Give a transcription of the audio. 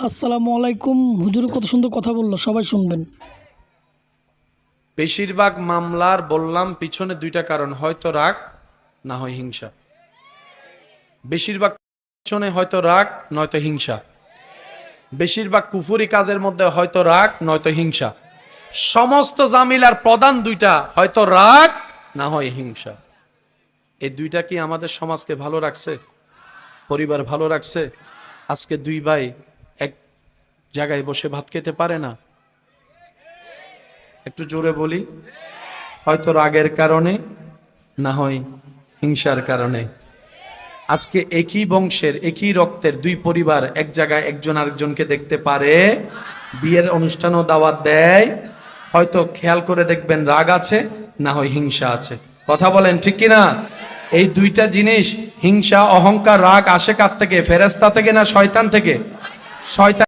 আসসালামু আলাইকুম। হুজুর কত সুন্দর কথা বললো, সবাই শুনবেন। বেশিরভাগ মামলার বললাম পিছনে দুইটা কারণ, হয়তো রাগ না হয় হিংসা। বেশিরভাগ পিছনে হয়তো রাগ নয়তো হিংসা। বেশিরভাগ কুফুরি কাজের মধ্যে হয়তো রাগ নয়তো হিংসা। সমস্ত জামিলার প্রধান দুইটা, হয়তো রাগ না হয় হিংসা। এই দুইটা কি আমাদের সমাজকে ভালো রাখছে, পরিবার ভালো রাখছে? আজকে দুই ভাই এক জায়গায় বসে ভাত খেতে পারে না। একটু জোরে বলি, হয়তো রাগের কারণে না হয় হিংসার কারণে। আজকে একই বংশের একই রক্তের দুই পরিবার এক জায়গায় একজন আরেকজনকে দেখতে পারে, বিয়ের অনুষ্ঠানও দাওয়াত দেয়, হয়তো খেয়াল করে দেখবেন রাগ আছে না হয় হিংসা আছে। কথা বলেন ঠিক কিনা? এই দুইটা জিনিস, হিংসা অহংকার রাগ, আসে কার থেকে? ফেরেশতা থেকে না শয়তান থেকে? শয়তান।